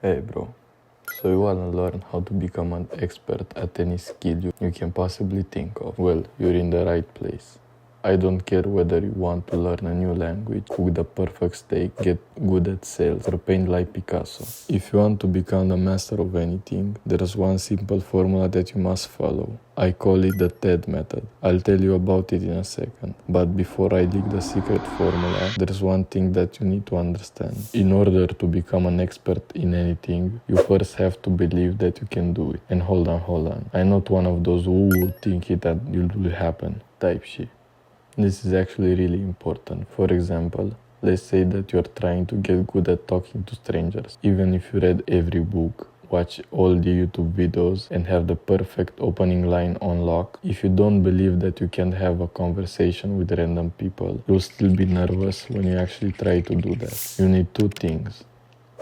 Hey bro, so you wanna learn how to become an expert at any skill you can possibly think of? Well, you're in the right place. I don't care whether you want to learn a new language, cook the perfect steak, get good at sales, or paint like Picasso. If you want to become the master of anything, there's one simple formula that you must follow. I call it the TED method. I'll tell you about it in a second. But before I leak the secret formula, there's one thing that you need to understand. In order to become an expert in anything, you first have to believe that you can do it. And hold on. I'm not one of those who would think it that it will happen type shit. This is actually really important. For example, let's say that you're trying to get good at talking to strangers. Even if you read every book, watch all the YouTube videos and have the perfect opening line on lock, if you don't believe that you can have a conversation with random people, you'll still be nervous when you actually try to do that. You need two things.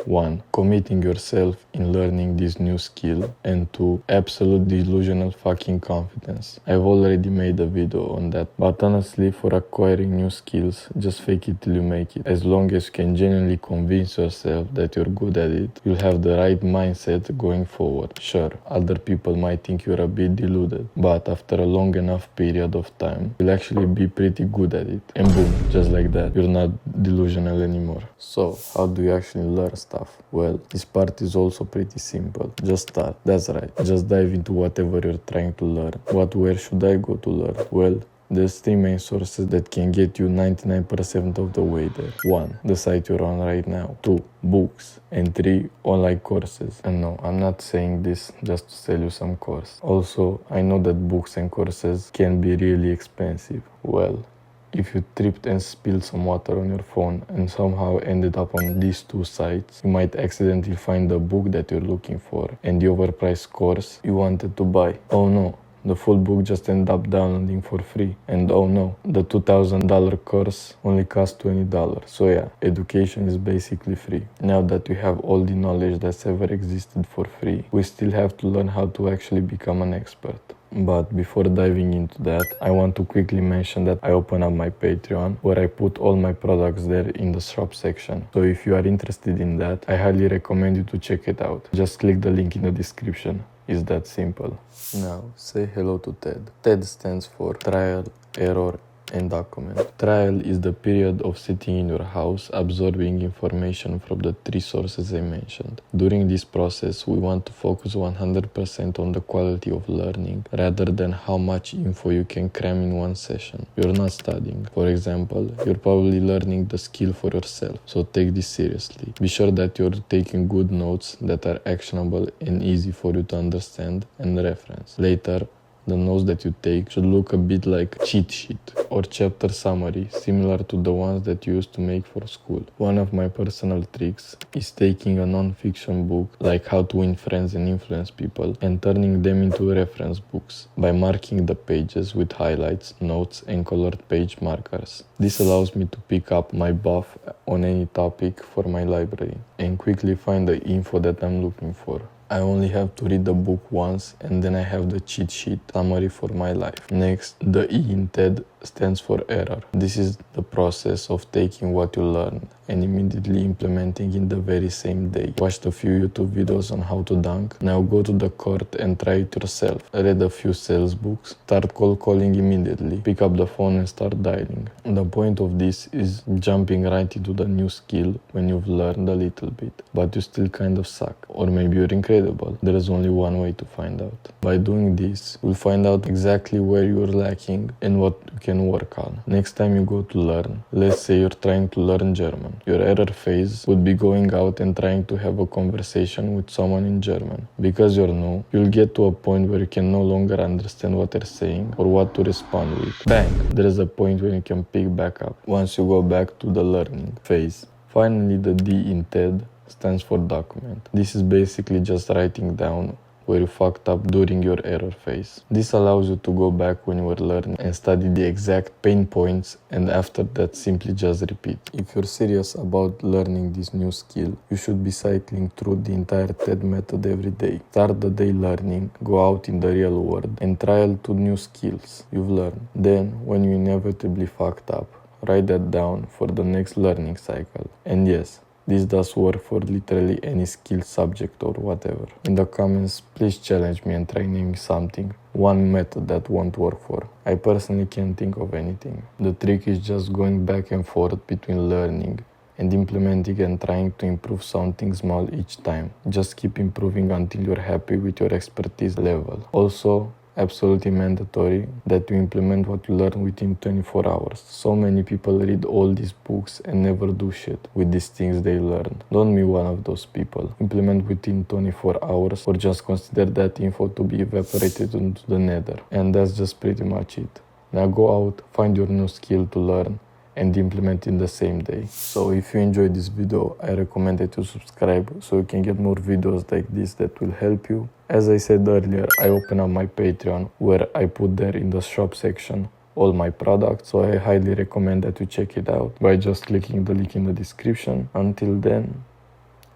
1. Committing yourself in learning this new skill, and 2. Absolute delusional fucking confidence. I've already made a video on that, but honestly, for acquiring new skills, just fake it till you make it. As long as you can genuinely convince yourself that you're good at it, you'll have the right mindset going forward. Sure, other people might think you're a bit deluded, but after a long enough period of time, you'll actually be pretty good at it. And boom, just like that, you're not delusional anymore. So, how do you actually learn stuff? Well, this part is also pretty simple. Just start. That's right. Just dive into whatever you're trying to learn. Where should I go to learn? Well, there's 3 main sources that can get you 99% of the way there. 1. The site you're on right now. 2. Books. And 3. Online courses. And no, I'm not saying this just to sell you some course. Also, I know that books and courses can be really expensive. Well, if you tripped and spilled some water on your phone and somehow ended up on these 2 sites, you might accidentally find the book that you're looking for and the overpriced course you wanted to buy. Oh no, the full book just ended up downloading for free. And oh no, the $2,000 course only cost $20. So yeah, education is basically free. Now that we have all the knowledge that's ever existed for free, we still have to learn how to actually become an expert. But before diving into that, I want to quickly mention that I open up my Patreon, where I put all my products there in the shop section. So if you are interested in that, I highly recommend you to check it out. Just click the link in the description. It's that simple. Now, say hello to TED. TED stands for Trial, Error, and Document. Trial is the period of sitting in your house absorbing information from the 3 sources I mentioned. During this process, we want to focus 100% on the quality of learning rather than how much info you can cram in one session. You're not studying. For example, you're probably learning the skill for yourself, so take this seriously. Be sure that you're taking good notes that are actionable and easy for you to understand and reference. Later, the notes that you take should look a bit like cheat sheet or chapter summary, similar to the ones that you used to make for school. One of my personal tricks is taking a non-fiction book like How to Win Friends and Influence People and turning them into reference books by marking the pages with highlights, notes, and colored page markers. This allows me to pick up my buff on any topic for my library and quickly find the info that I'm looking for. I only have to read the book once and then I have the cheat sheet summary for my life. Next, the E in TED stands for error. This is the process of taking what you learned and immediately implementing in the very same day. Watched a few YouTube videos on how to dunk. Now go to the court and try it yourself. Read a few sales books. Start cold calling immediately. Pick up the phone and start dialing. The point of this is jumping right into the new skill when you've learned a little bit, but you still kind of suck. Or maybe you're incredible. There is only one way to find out. By doing this, you'll find out exactly where you're lacking and what you can work on. Next time you go to learn, let's say you're trying to learn German. Your error phase would be going out and trying to have a conversation with someone in German. Because you're new, you'll get to a point where you can no longer understand what they're saying or what to respond with. Bang! There is a point when you can pick back up once you go back to the learning phase. Finally, the D in TED stands for document. This is basically just writing down where you fucked up during your error phase. This allows you to go back when you were learning and study the exact pain points, and after that simply just repeat. If you're serious about learning this new skill, you should be cycling through the entire TED method every day. Start the day learning, go out in the real world, and trial 2 new skills you've learned. Then, when you inevitably fucked up, write that down for the next learning cycle. And yes, This does work for literally any skill, subject or whatever. In the comments, please challenge me and try naming something, one method that won't work for. I personally can't think of anything. The trick is just going back and forth between learning and implementing and trying to improve something small each time. Just keep improving until you're happy with your expertise level. Also, absolutely mandatory that you implement what you learn within 24 hours. So many people read all these books and never do shit with these things they learned. Don't be one of those people. Implement within 24 hours or just consider that info to be evaporated into the nether. And that's just pretty much it. Now go out, find your new skill to learn and implement in the same day. So if you enjoyed this video, I recommend that you subscribe so you can get more videos like this that will help you. As I said earlier, I open up my Patreon where I put there in the shop section all my products, so I highly recommend that you check it out by just clicking the link in the description. Until then,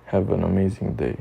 have an amazing day.